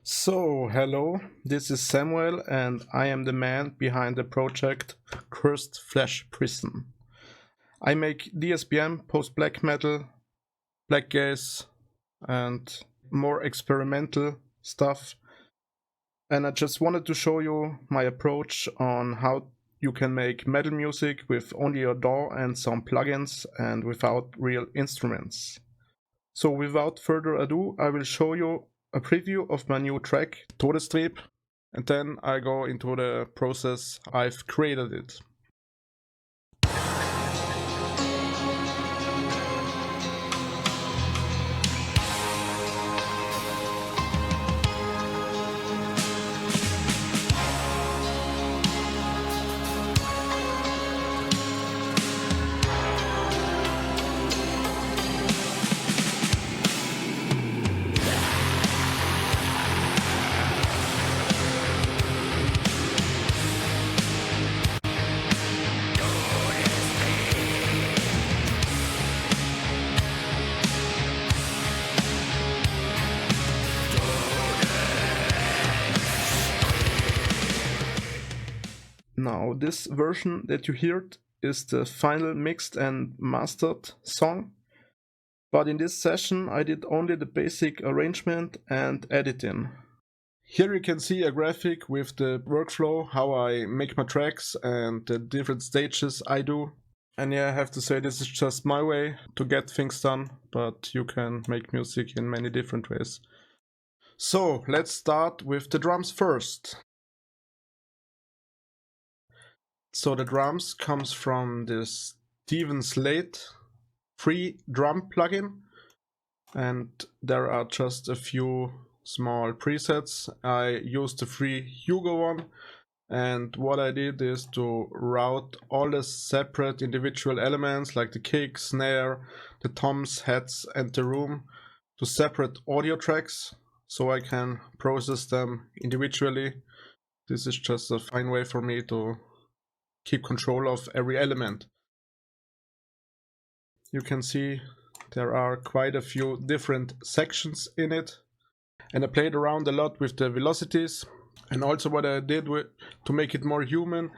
So, hello, this is Samuel and I am the man behind the project Cursed Flesh Prison. I make DSBM, post-black metal, Blackgaze and more experimental stuff. And I just wanted to show you my approach on how you can make metal music with only your DAW and some plugins and without real instruments. So without further ado, I will show you a preview of my new track, Todestrieb, and then I go into the process I've created it. Now, this version that you heard is the final mixed and mastered song, but in this session I did only the basic arrangement and editing. Here you can see a graphic with the workflow, how I make my tracks and the different stages I do. And yeah, I have to say this is just my way to get things done, but you can make music in many different ways. So let's start with the drums first. So the drums comes from this Steven Slate free drum plugin, and there are just a few small presets. I used the free Hugo one, and what I did is to route all the separate individual elements like the kick, snare, the toms, hats and the room to separate audio tracks so I can process them individually. This is just a fine way for me to keep control of every element. You can see there are quite a few different sections in it, and I played around a lot with the velocities. And also what I did to make it more human,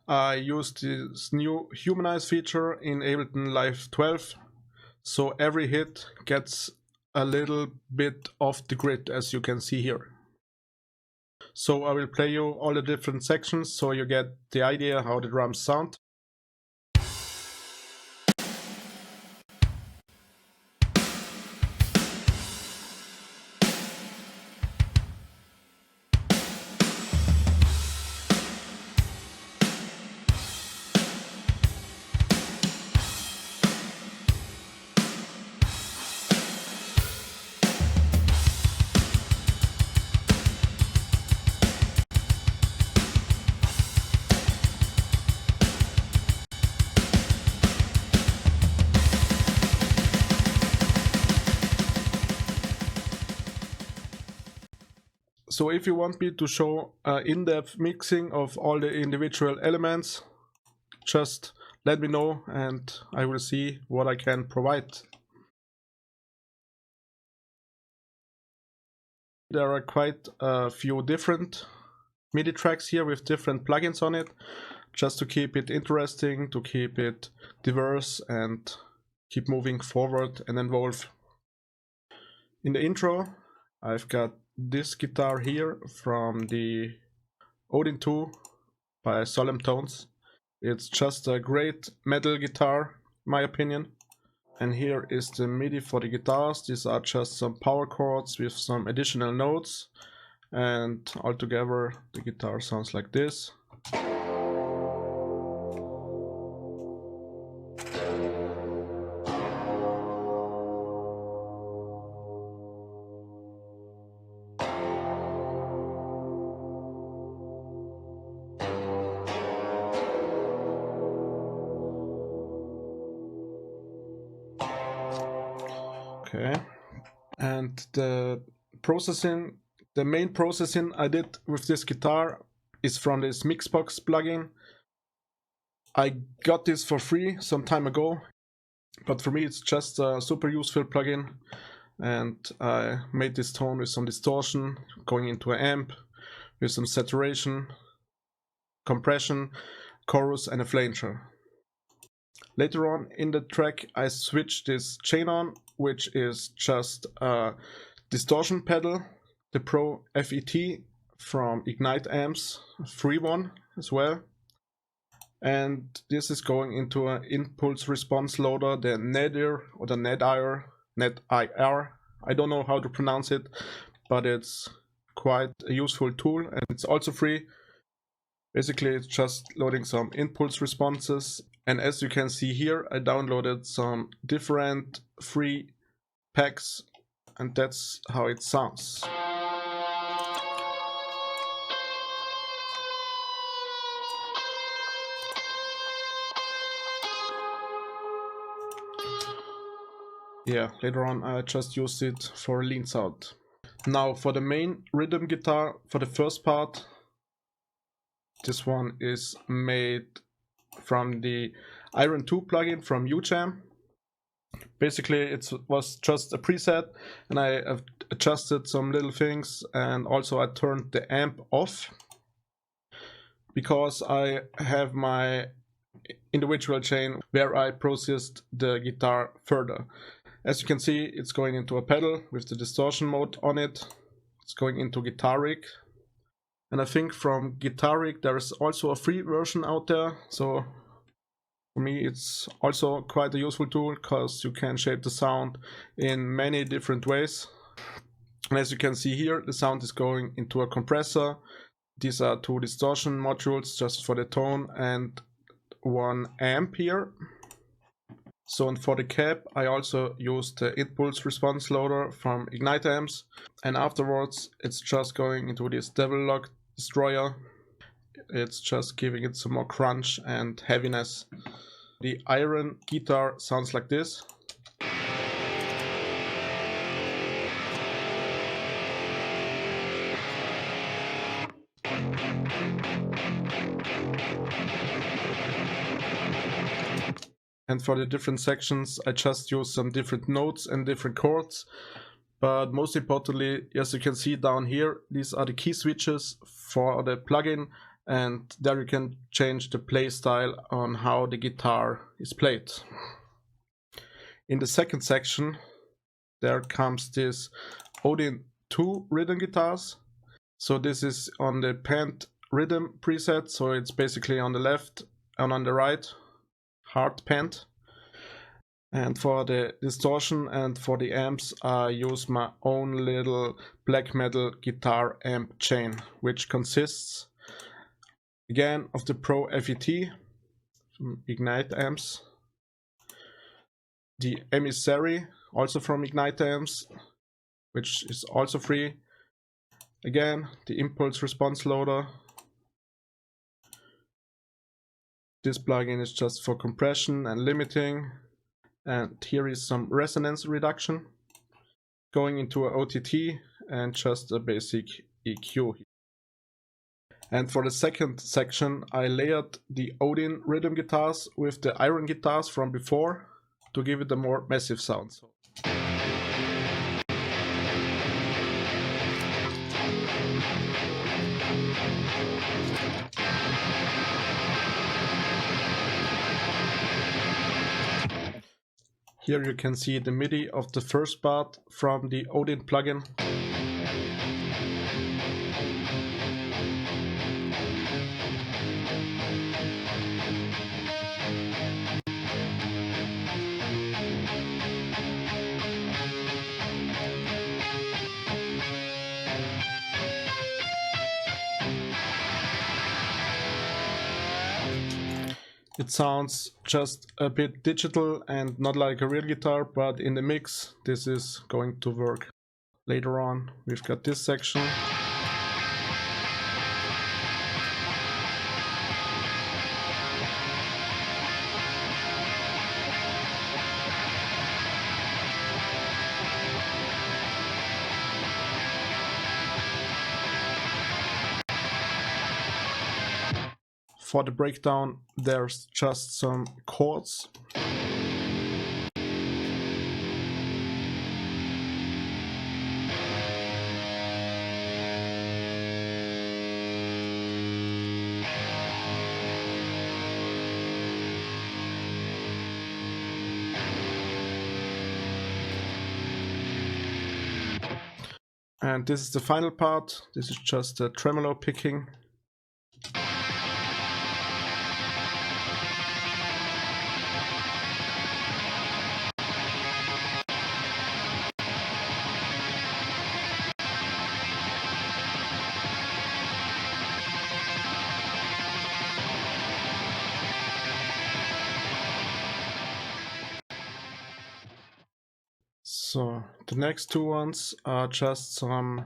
I used this new humanize feature in Ableton Live 12, so every hit gets a little bit off the grid, as you can see here. So I will play you all the different sections so you get the idea how the drums sound. So if you want me to show in-depth mixing of all the individual elements, just let me know and I will see what I can provide. There are quite a few different MIDI tracks here with different plugins on it, just to keep it interesting, to keep it diverse and keep moving forward and evolve. In the intro, I've got this guitar here from the Odin 2 by Solemn Tones. It's just a great metal guitar, in my opinion. And here is the MIDI for the guitars. These are just some power chords with some additional notes, and altogether the guitar sounds like this. Okay, and the main processing I did with this guitar is from this Mixbox plugin. I got this for free some time ago, but for me it's just a super useful plugin. and I made this tone with some distortion, going into an amp, with some saturation, compression, chorus and a flanger. Later on in the track I switched this chain on, which is just a distortion pedal, the Pro FET from Ignite Amps, a free one as well. And this is going into an impulse response loader, the Nadir or the Nadir. I don't know how to pronounce it, but it's quite a useful tool and it's also free. Basically it's just loading some impulse responses, and as you can see here I downloaded some different free packs and that's how it sounds. Yeah, later on I just used it for a lean sound. Now for the main rhythm guitar, for the first part, this one is made from the Iron 2 plugin from UJam. Basically it was just a preset and I have adjusted some little things, and also I turned the amp off because I have my individual chain where I processed the guitar further. As you can see, it's going into a pedal with the distortion mode on it. It's going into Guitar Rig. And I think from Guitar Rig there is also a free version out there. So for me it's also quite a useful tool because you can shape the sound in many different ways. And as you can see here, the sound is going into a compressor. These are two distortion modules just for the tone and one amp here. So, and for the cab I also used the impulse response loader from Ignite Amps, and afterwards it's just going into this Devil Lock Destroyer. It's just giving it some more crunch and heaviness. The Iron guitar sounds like this. And for the different sections I just use some different notes and different chords. But most importantly, as you can see down here, these are the key switches for the plugin, and there you can change the play style on how the guitar is played. In the second section there comes this Odin 2 rhythm guitars. So this is on the panned rhythm preset, so it's basically on the left and on the right, hard panned. And for the distortion and for the amps I use my own little black metal guitar amp chain, which consists again of the Pro FET from Ignite Amps, the Emissary also from Ignite Amps, which is also free, again the impulse response loader. This plugin is just for compression and limiting, and here is some resonance reduction going into a OTT and just a basic EQ. And for the second section I layered the Odin rhythm guitars with the Iron guitars from before to give it a more massive sound. Here you can see the MIDI of the first part from the Odin plugin. It sounds just a bit digital and not like a real guitar, but in the mix this is going to work. Later on we've got this section. For the breakdown there's just some chords. And this is the final part. This is just a tremolo picking. So the next two ones are just some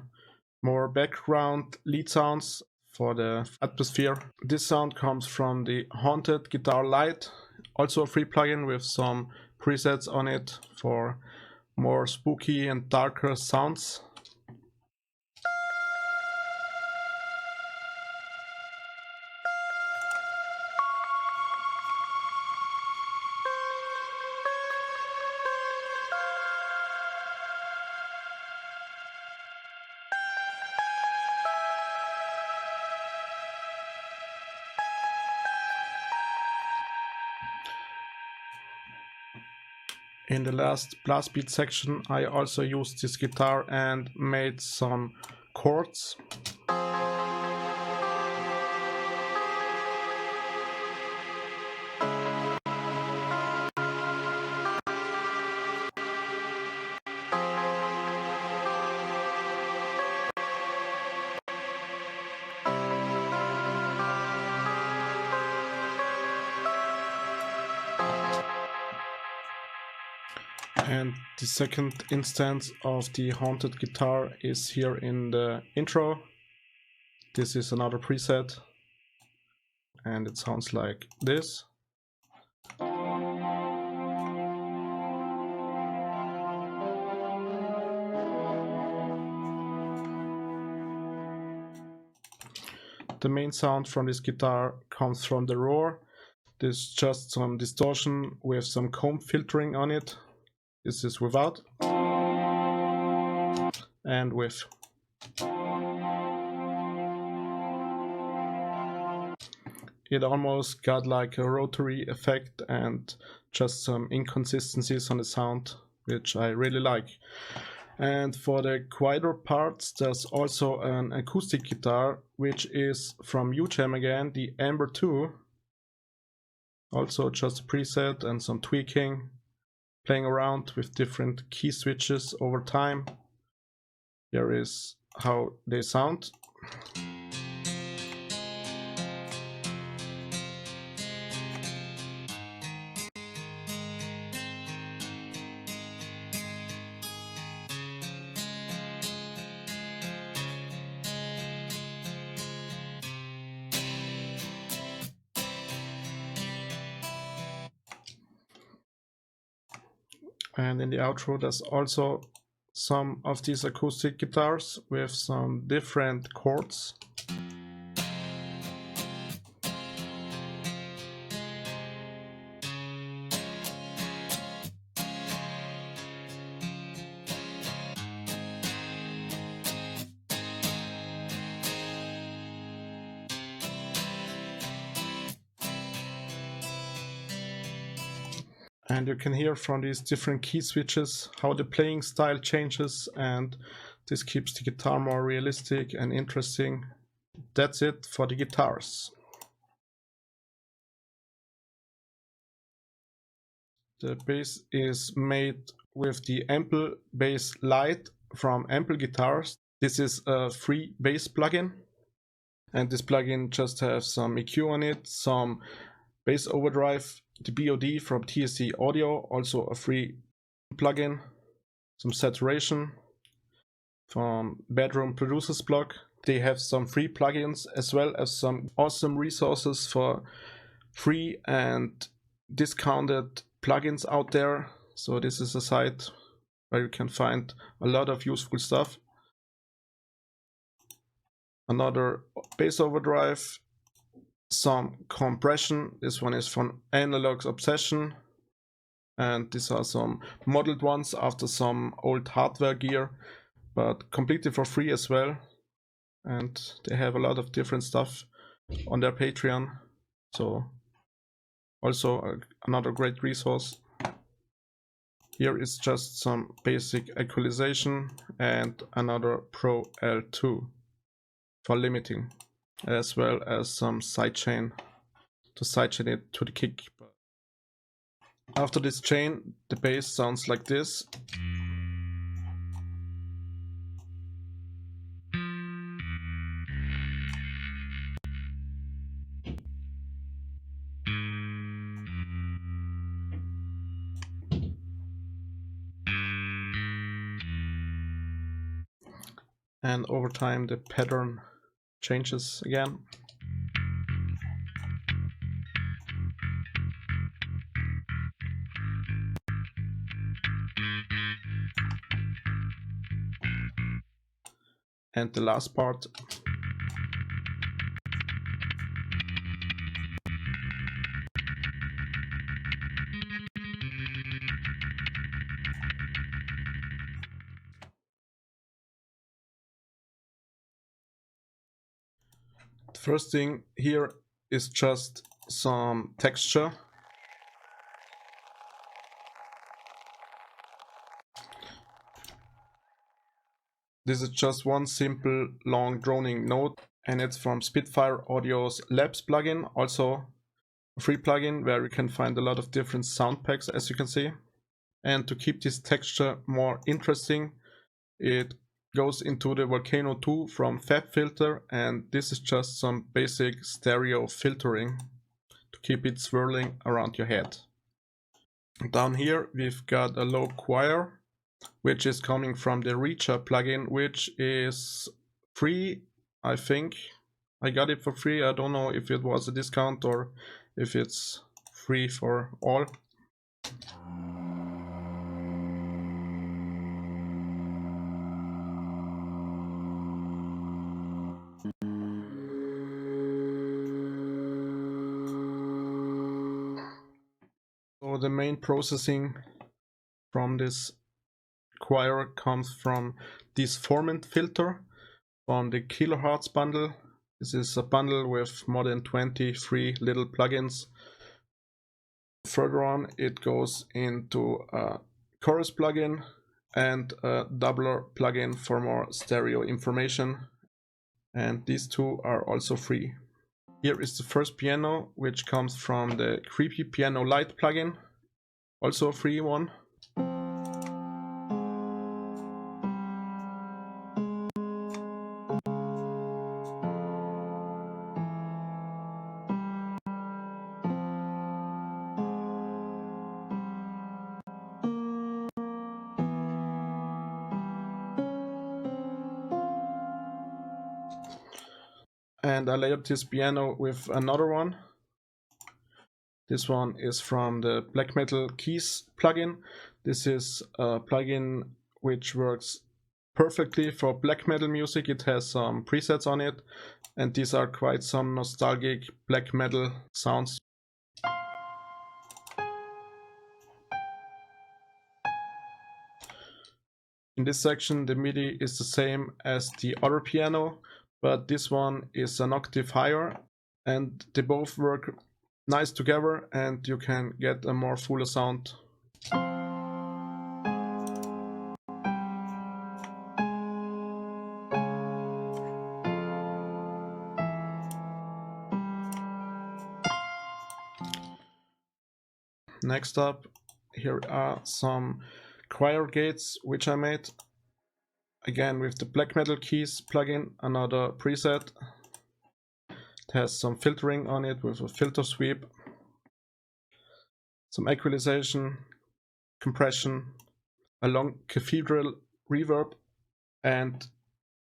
more background lead sounds for the atmosphere. This sound comes from the Haunted Guitar Lite, also a free plugin with some presets on it for more spooky and darker sounds. In the last blast beat section, I also used this guitar and made some chords. And the second instance of the Haunted guitar is here in the intro. This is another preset, and it sounds like this. The main sound from this guitar comes from the roar. There's just some distortion with some comb filtering on it. This is without and with. It almost got like a rotary effect and just some inconsistencies on the sound, which I really like. And for the quieter parts, there's also an acoustic guitar, which is from UJam again, the Amber 2. Also just a preset and some tweaking, playing around with different key switches over time. Here is how they sound. And in the outro, there's also some of these acoustic guitars with some different chords. And you can hear from these different key switches how the playing style changes, and this keeps the guitar more realistic and interesting. That's it for the guitars. The bass is made with the Ample Bass Lite from Ample Guitars. This is a free bass plugin, and this plugin just has some EQ on it, some bass overdrive, the BOD from TSC Audio, also a free plugin, some saturation from Bedroom Producers Blog. They have some free plugins as well as some awesome resources for free and discounted plugins out there. So this is a site where you can find a lot of useful stuff. Another bass overdrive, some compression. This one is from Analog's Obsession, and these are some modeled ones after some old hardware gear, but completely for free as well. And they have a lot of different stuff on their Patreon, so also another great resource. Here is just some basic equalization and another Pro L2 for limiting, as well as some sidechain to sidechain it to the kick. After this chain, the bass sounds like this. And over time the pattern changes again. And the last part. The first thing here is just some texture. This is just one simple long droning note, and it's from Spitfire Audio's Labs plugin, also a free plugin where you can find a lot of different sound packs, as you can see. And to keep this texture more interesting, it goes into the Volcano 2 from FabFilter, and this is just some basic stereo filtering to keep it swirling around your head. Down here we've got a low choir, which is coming from the Reacher plugin, which is free, I think. I got it for free. I don't know if it was a discount or if it's free for all. So the main processing from this choir comes from this formant filter from the Kilohertz bundle. This is a bundle with more than 20 free little plugins. Further on it goes into a chorus plugin and a doubler plugin for more stereo information, and these two are also free. Here is the first piano, which comes from the Creepy Piano Lite plugin, also a free one. And I layered this piano with another one. This one is from the Black Metal Keys plugin. This is a plugin which works perfectly for black metal music. It has some presets on it, and these are quite some nostalgic black metal sounds. In this section the MIDI is the same as the other piano, but this one is an octave higher, and they both work nice together and you can get a more fuller sound. Next up, here are some choir gates which I made. Again with the Black Metal Keys plugin, another preset. It has some filtering on it with a filter sweep, some equalization, compression, a long cathedral reverb, and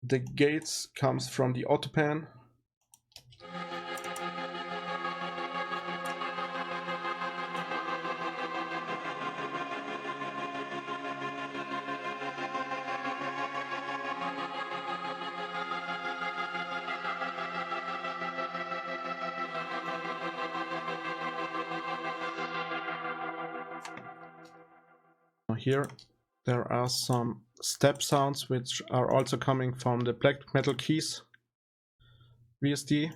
the gates comes from the Autopan. Here there are some step sounds which are also coming from the Black Metal Keys VST,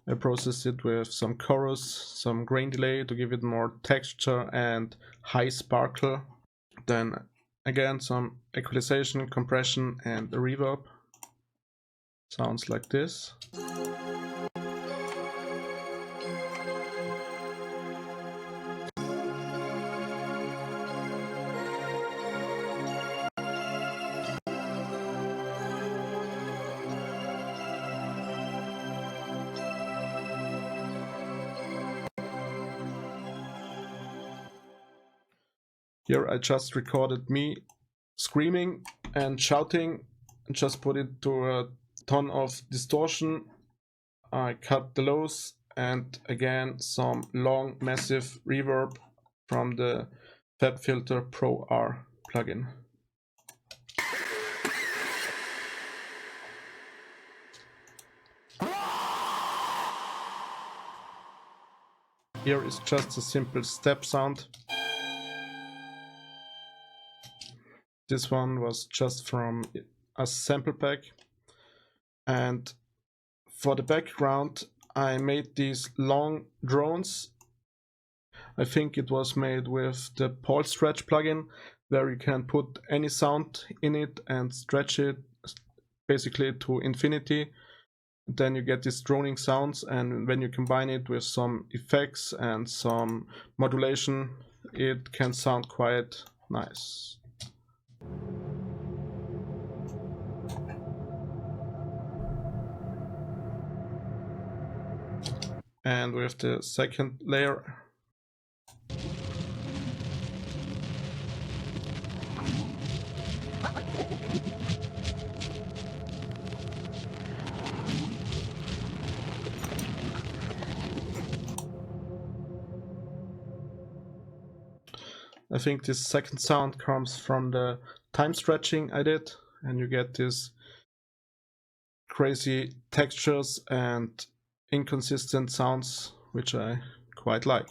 I processed it with some chorus, some grain delay to give it more texture and high sparkle. Then again some equalization, compression and reverb. Sounds like this. Here I just recorded me screaming and shouting and just put it to a ton of distortion. I cut the lows and again some long massive reverb from the FabFilter Pro R plugin. Here is just a simple step sound. This one was just from a sample pack. And for the background, I made these long drones. I think it was made with the Paul Stretch plugin, where you can put any sound in it and stretch it basically to infinity. Then you get these droning sounds, and when you combine it with some effects and some modulation, it can sound quite nice. And with the second layer, I think this second sound comes from the time stretching I did, and you get these crazy textures and inconsistent sounds, which I quite like.